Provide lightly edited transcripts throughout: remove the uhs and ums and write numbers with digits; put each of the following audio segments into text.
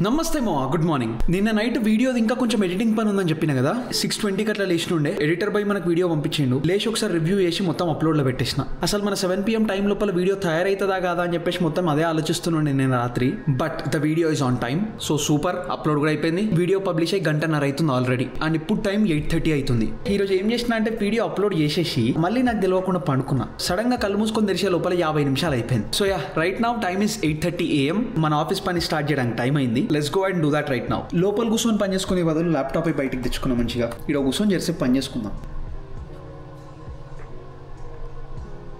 నమస్తే మా good morning. నిన్న నైట్ వీడియో ఇంకా కొంచెం ఎడిటింగ్ పని ఉందని చెప్పిన కదా. 6:20 అట్లా లేచినుండే ఎడిటర్ బై మనకు వీడియో పంపించిండు. లేచి ఒకసారి రివ్యూ చేసి మొత్తం అప్లోడ్ లో పెట్టేసిన. అసలు మన 7 PM టైం లోపల వీడియో తయారైతుందా కాదా అని చెప్పేసి మొత్తం అదే ఆలోచిస్తున్నాను నేను రాత్రి. But the video is on time. So super, upload కూడా అయిపోయింది. వీడియో పబ్లిష్ అయ్యి గంటన్నర అవుతుంది ఆల్రెడీ. అండ్ ఇప్పుడు టైం 8:30 అవుతుంది. ఈ రోజు ఏం చేసిన అంటే వీడియో అప్లోడ్ చేసేసి మళ్ళీ నాకు తెలియకుండా పండుకున్నా. సడన్ గా కళ్ళు మూసుకొని తెరిచే లోపల 50 నిమిషాలు అయిపోయింది. So yeah, right now time is 8:30 AM. మన ఆఫీస్ పని స్టార్ట్ చేయడానికి టైం అయింది. Let's go and do that right now. లోపల కూర్చొని పని చేసుకునే బదులు ల్యాప్టాప్ బయటికి తెచ్చుకున్నాం మంచిగా. ఇక్కడ కూర్చొని చేసి పని చేసుకుందాం.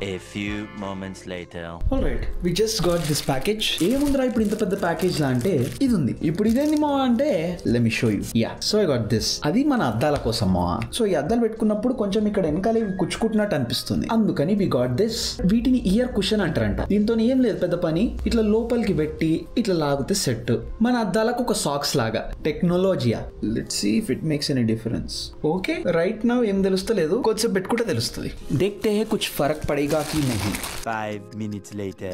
A few moments later. Alright, we just got this package. ఏముందిరా ఇప్పుడు ఇంత పెద్ద ప్యాకేజ్ లా అంటే ఇది ఉంది. ఇప్పుడు ఇదేంది మా అంటే let me show you. Yeah, so I got this. అది మన అద్దాల కోసం మా. సో ఈ అద్దాలు పెట్టుకున్నప్పుడు కొంచెం ఇక్కడ వెనకాల ఇవి కుచ్చుకుంటున్నట్టు అనిపిస్తుంది. అందుకని we got this. వీటిని ఇయర్ కుషన్ అంటారంట. దీంతో ఏం లేదు పెద్ద పని. ఇట్లా లోపలికి పెట్టి ఇట్లా లాగితే సెట్. మన అద్దాలకు ఒక సాక్స్ లాగా. టెక్నాలజీయా. Let's see if it makes any difference. Okay, right now ఏం తెలుస్తలేదు. కొంచెం పెట్టుకుంటే తెలుస్తుంది. देखते हैं कुछ फर्क पड़ेगा. 5 minutes later.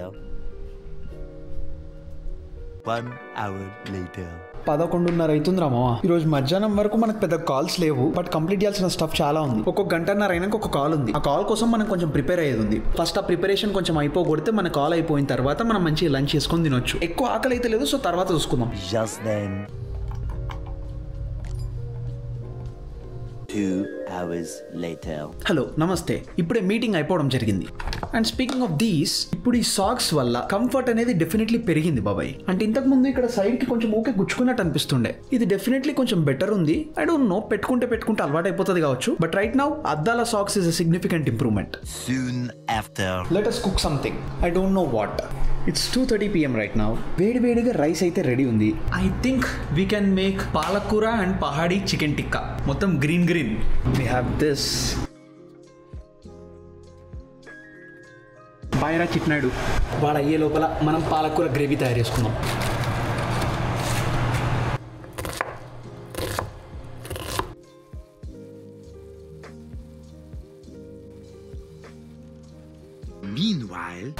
1 hour later. 11:30 అవుతుంది రా మామ. ఈ రోజు మధ్యాహ్నం వరకు మనకు పెద్ద కాల్స్ లేవు, బట్ కంప్లీట్ చేయాల్సిన స్టఫ్ చాలా ఉంది. ఒక్కొక్క గంటన్నర అయినాక ఒక కాల్ ఉంది. ఆ కాల్ కోసం మనం కొంచెం ప్రిపేర్ అయ్యేది ఉంది. ఫస్ట్ ఆ ప్రిపరేషన్ కొంచెం అయిపోగొడితే మన కాల్ అయిపోయిన తర్వాత మనం మంచిగా లంచ్ చేసుకొని తినొచ్చు. ఎక్కువ ఆకలి అయితే లేదు, సో తర్వాత చూసుకుందాం. Just then. 2 hours later. Hello, నమస్తే. ఇప్పుడే మీటింగ్ అయిపోవడం జరిగింది. అండ్ స్పీకింగ్ ఆఫ్ దీస్, ఇప్పుడు ఈ సాక్స్ వల్ల కంఫర్ట్ అనేది డెఫినెట్లీ పెరిగింది బాబాయ్. అంటే ఇంతకు ముందు ఇక్కడ సైడ్ కి కొంచెం ఓకే గుచ్చుకున్నట్టు అనిపిస్తుండే. ఇది డెఫినెట్లీ కొంచెం బెటర్ ఉంది. ఐ డోంట్ నో, పెట్టుకుంటే అలవాటు అయిపోతుంది కావచ్చు. బట్ రైట్ నౌ అద్దాల socks is a significant improvement. Soon after. Let us cook something. I don't know what. It's 2:30 PM right now. వేడివేడిగా రైస్ అయితే రెడీ ఉంది. I think we can make పాలకూర and Pahadi chicken tikka. మొత్తం green. We have this. బాయరా చిట్నాడు. వాడు అయ్యే లోపల మనం పాలకూర గ్రేవీ తయారు చేసుకుందాం. Meanwhile.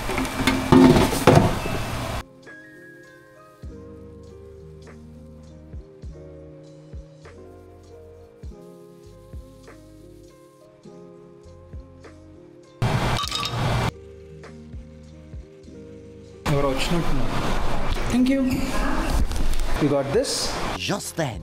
ఎవరో వచ్చినట్టున్నారు. Thank you. You got this. Just then.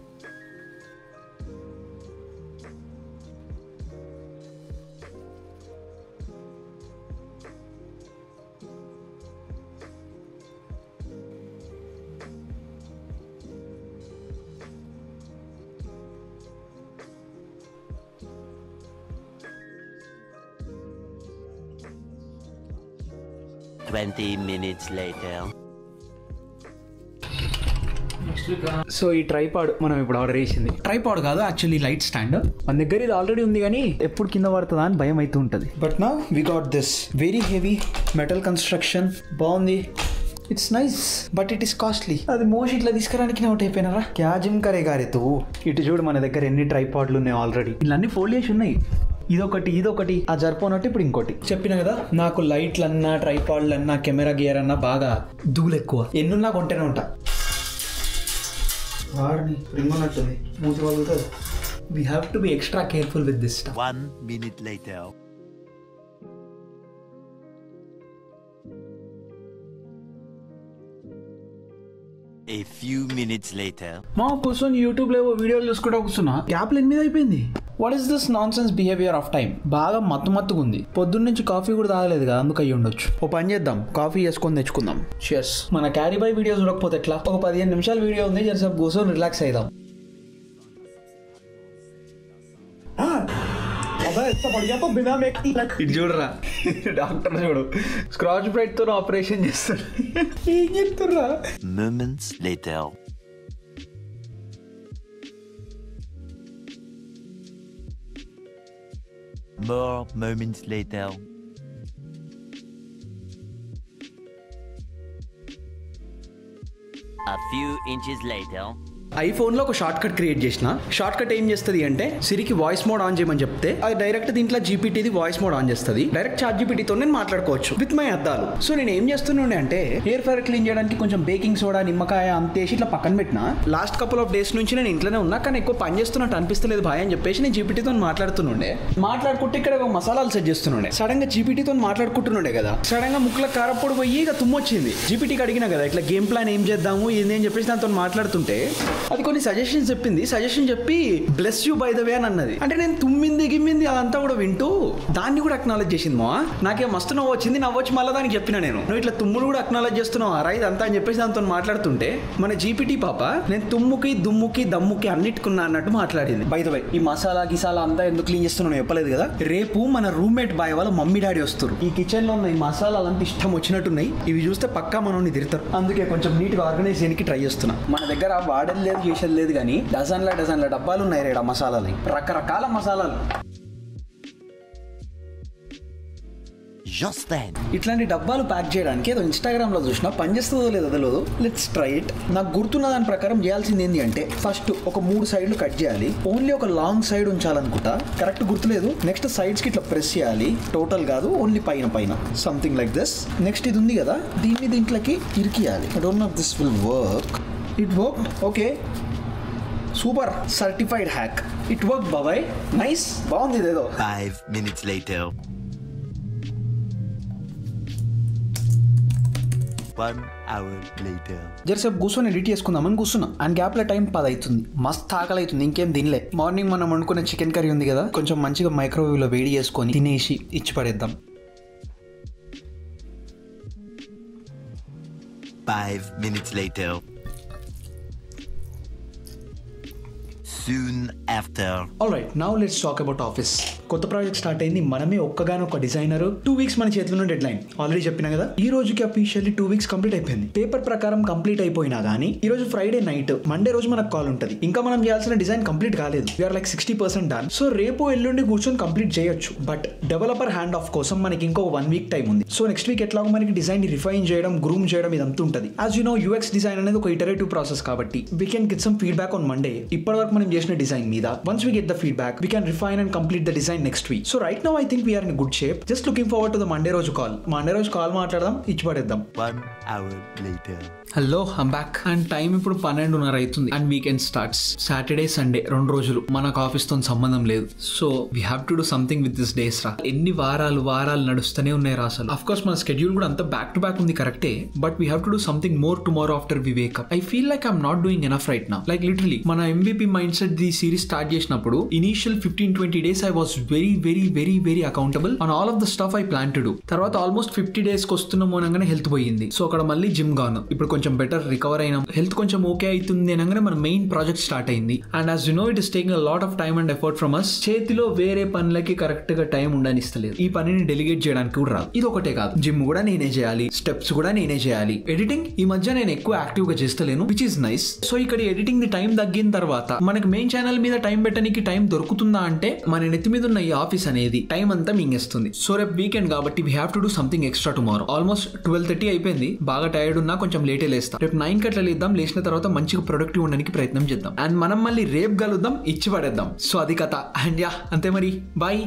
Twenty minutes later. So ఈ ట్రైపాడ్ మనం ఇప్పుడు ఆర్డర్ చేసింది. ట్రైపాడ్ కాదు, యాక్చువల్లీ లైట్ స్టాండ్. మన దగ్గర ఇది ఆల్రెడీ ఉంది కానీ ఎప్పుడు కింద పడుతుందా అని భయం అయితే ఉంటుంది. But now we got this very heavy metal construction. బాగుంది. It's nice but it is costly. అది మోస్ట్ ఇట్లా తీసుకురానికి అవుట్ అయిపోయినారా. క్యా జిమ్ కరేగా రే తూ. ఇటు చూడు, మన దగ్గర ఎన్ని ట్రైపాడ్లు ఉన్నాయి ఆల్రెడీ. ఇలా అన్ని ఫోల్డ్ చేసి ఉన్నాయి. ఇదొకటి ఆ జరిపోనట్టు ఇప్పుడు ఇంకోటి. చెప్పిన కదా, నాకు లైట్లన్నా ట్రైపాడ్లన్నా కెమెరా గేర్ అన్నా బాగా దూలు ఎక్కువ. ఎన్నున్నా కొంటేనే ఉంటా. వాడిని రింగున్నట్టుంది, మూతి వదులుతుంది. We have to be extra careful with this stuff. 1 minute later. A few minutes later. మా కూర్చొని యూట్యూబ్ లో వీడియోలు చూసుకుంటూ కూర్చున్నా. గ్యాప్లు 8 అయిపోయింది. What is this non sense behaviour of time. బాగా మత్తుగా ఉంది. పొద్దున్న నుంచి కాఫీ కూడా తాగలేదు కదా, అందుకు అయ్యి ఉండొచ్చు. ఓ పని చేద్దాం, కాఫీ చేసుకొని తెచ్చుకుందాం. చెస్. మన క్యారీ బై వీడియో చూడకపోతే ఎట్లా? ఒక 15 నిమిషాల వీడియో ఉంది, జరసేపు కూర్చొని రిలాక్స్ అయిదాం. ఇది చూడరా, డాక్టర్ చూడు, స్క్రాచ్ బ్రైట్ తో ఆపరేషన్ చేస్తాడు. ఏం చెప్తుర్రా? Moments later. More moments later. A few inches later. IPhone లో ఒక షార్ట్ కట్ క్రియేట్ చేసిన. షార్ట్ కట్ ఏం చేస్తుంది అంటే సిరికి వాయిస్ మోడ్ ఆన్ చేయమని చెప్తే అది డైరెక్ట్ దీంట్లో జీపీటీది వాయిస్ మోడ్ ఆన్ చేస్తుంది. డైరెక్ట్ చాట్ జీపీటీతో నేను మాట్లాడుకోవచ్చు విత్ మై అద్దాలు. సో నేను ఏం చేస్తున్నాను అంటే హెయిర్ ఫైర్ క్లీన్ చేయడానికి కొంచెం బేకింగ్ సోడా, నిమ్మకాయ అంతేసి ఇట్లా పక్కన పెట్టిన. లాస్ట్ కపుల్ ఆఫ్ డేస్ నుంచి నేను ఇంట్లోనే ఉన్నా, కానీ ఎక్కువ పని చేస్తున్నట్టు అనిపిస్తలేదు భాయ్ అని చెప్పేసి నేను జీపీటీతో మాట్లాడుతుండే. మాట్లాడుకుంటే ఇక్కడ ఒక మసాలాలు సెట్ చేస్తుండే. సడన్ గా జీపీటీతో మాట్లాడుకుంటుండే కదా, సడన్ గా ముక్కుల కారప్పుడు పోయి ఇక తుమ్మొచ్చింది. జీపీటీకి అడిగినా కదా ఇట్లా గేమ్ ప్లాన్ ఏం చేద్దాము ఏంది అని చెప్పేసి దాంతో మాట్లాడుతుంటే అది కొన్ని సజెషన్స్ చెప్పింది. సజెషన్ చెప్పి bless you by the way అని అన్నది. అంటే నేను తుమ్మింది గిమ్మింది అదంతా కూడా వింటూ దాన్ని కూడా అక్నాలెడ్జ్ చేసింది. మా నాకేం మస్తు నవ్వు వచ్చింది. నవ్వొచ్చి మళ్ళీ దానికి చెప్పిన నేను, నువ్వు ఇట్లా తుమ్ముడు కూడా అక్నాలెడ్జ్ చేస్తున్నావు రా ఇదంతా అని చెప్పేసి దాంతో మాట్లాడుతుంటే మన జీపీటీ పాప నేను తుమ్ముకి దుమ్ముకి దమ్ముకి అన్నిటికున్నా అన్నట్టు మాట్లాడింది. బై ద వే ఈ మసాలా గిసాలా అంతా ఎందుకు క్లీన్ చేస్తున్నాను చెప్పలేదు కదా. రేపు మన రూమ్మేట్ బాయ్ వాళ్ళ మమ్మీ డాడీ వస్తారు. ఈ కిచెన్ లో ఉన్న ఈ మసాలాలు అంతా ఇష్టం వచ్చినట్టున్నాయి. ఇవి చూస్తే పక్కా మనల్ని తిడతారు. అందుకే కొంచెం నీట్ గా ఆర్గనైజ్ చేయడానికి ట్రై చేస్తున్నా. మన దగ్గర వాడేది లేదు చేసేది లేదు, కానీ డజన్ల డబ్బాలు ఉన్నాయి రేడా మసాలాలు, రకరకాల మసాలాలు. Just then. ఇట్లాంటి డబ్బాలు ప్యాక్ చేయడానికి ఏదో ఇన్స్టాగ్రామ్ లో చూసినా పనిచేస్తుందో లేదో తెలియదు. Let's try it. నాకు గుర్తున్న దాని ప్రకారం చేయాల్సింది ఏంటి అంటే ఫస్ట్ ఒక 3 సైడ్లు కట్ చేయాలి. ఓన్లీ ఒక లాంగ్ సైడ్ ఉంచాలనుకుంటా, కరెక్ట్ గుర్తులేదు. నెక్స్ట్ సైడ్స్ కి ఇట్లా ప్రెస్ చేయాలి. టోటల్ కాదు, ఓన్లీ పైన సంథింగ్ లైక్ దిస్. నెక్స్ట్ ఇది ఉంది కదా, దీంట్లోకి ఇరికియాలి. I don't know if this will work. It work. Okay, super, certified hack. It work బాబాయ్, నైస్, బాగుంది ఇదేదో. 5 minutes later. 1 hour later. జరసేపు కూర్చొని ఎడిట్ చేసుకుందామని కూర్చున్నా. అండ్ గ్యాప్ లో టైం 10 అవుతుంది. మస్తు ఆకలి అవుతుంది, ఇంకేం తినలే. మార్నింగ్ మనం వండుకునే చికెన్ కర్రీ ఉంది కదా, కొంచెం మంచిగా మైక్రోవేవ్ లో వేడి చేసుకొని తినేసి ఇచ్చి పడేద్దాం. 5 minutes later. Soon after. Alright, now let's talk about office. కొత్త ప్రాజెక్ట్ స్టార్ట్ అయింది. మనమే ఒక్కగానొక్క డిజైనర్. 2 weeks మన చేతిలో ఉన్న డెడ్ లైన్. ఆల్రెడీ చెప్పినా కదా, ఈ రోజుకి అఫీషియల్లీ 2 weeks కంప్లీట్ అయిపోయింది. పేపర్ ప్రకారం కంప్లీట్ అయిపోయినా కానీ ఈ రోజు ఫ్రైడే నైట్, మండే రోజు మనకు కాల్ ఉంటుంది. ఇంకా మనం చేయాల్సిన డిజైన్ కంప్లీట్ కాలేదు. We are like 60% done. సో రేపు ఎల్లుండి కూర్చొని కంప్లీట్ చేయొచ్చు. బట్ డెవలపర్ హ్యాండ్ ఆఫ్ కోసం మనకి ఇంకో 1 week టైం ఉంది. సో నెక్స్ట్ వీక్ ఎట్లాగో మనకి డిజైన్ ని రిఫైన్ చేయడం, గ్రూమ్ చేయడం ఇదంతా ఉంటుంది. As you know, UX design అనేది ఒక ఇటరేటివ్ ప్రాసెస్ కాబట్టి we can get some feedback on Monday. ఇప్పటి వరకు మనం చేసిన డిజైన్ మీద once we get the feedback, we can refine and complete the design next week. So right now I think we are in a good shape. Just looking forward to the Monday రోజు call. Monday రోజు call మాట్లాడదాం, ఇచ్చి పడేద్దాం. 1 hour later. Hello, I'm back. And time ఇప్పుడు 12:30 అవుతుంది. And weekend starts. Saturday Sunday 2 రోజులు మనకు office తో సంబంధం లేదు. So we have to do something with this days రా. ఎన్ని వారాలు నడుస్తూనే ఉన్నాయి రా అసలు. అఫ్ కోర్స్ మన స్కెడ్యూల్ కూడా అంత బ్యాక్ టు బ్యాక్ ఉంది కరెక్టే, but we have to do something more tomorrow after we wake up. I feel like I'm not doing enough right now. Like literally మన MVP mindset the series start చేసినప్పుడు initial 15-20 days I was very accountable on all of the stuff I plan to do. తర్వాత almost 50 days కి వస్తున్నాము అనగానే health పోయింది. So అక్కడ మళ్ళీ gym గాను. ఇప్పుడు కొంచెం బెటర్ రికవర్ అయినా, హెల్త్ కొంచెం ఓకే అవుతుంది అనగానే మన మెయిన్ ప్రాజెక్ట్ స్టార్ట్ అయింది. And as you know, it is taking a lot of time and effort from us. చేతిలో వేరే పనులకి కరెక్ట్ గా టైం ఉండనిస్తలేదు. ఈ పనిని డెలిగేట్ చేయడానికి కూడా రాదు. ఇది ఒకటే కాదు, జిమ్ కూడా నేనే చేయాలి, స్టెప్స్ కూడా నేనే చేయాలి. ఎడిటింగ్ ఈ మధ్య నేను ఎక్కువ యాక్టివ్ గా చేస్తలేను, విచ్ ఇస్ నైస్. సో ఇక్కడ ఎడిటింగ్ ది టైం తగ్గిన తర్వాత మనకి మెయిన్ ఛానల్ మీద టైం పెట్టడానికి టైం దొరుకుతుందా అంటే మన నెత్తి మీద ఉన్న ఈ ఆఫీస్ అనేది టైం అంతా మింగేస్తుంది. సో రేపు వీకెండ్ కాబట్టి we have to do something extra tomorrow. Almost 12:30 అయిపోయింది. బాగా టైర్డ్ ఉన్నా కొంచెం లేటే లేస్తాం. రేపు 9 కట్లా లేద్దాం. లేచిన తర్వాత మంచిగా ప్రొడక్టివ్ ఉండడానికి ప్రయత్నం చేద్దాం. అండ్ మనం మళ్ళీ రేపు కలుద్దాం, ఇచ్చి పడేద్దాం. సో అది కథ. అండ్ యా, అంతే మరి. బాయ్.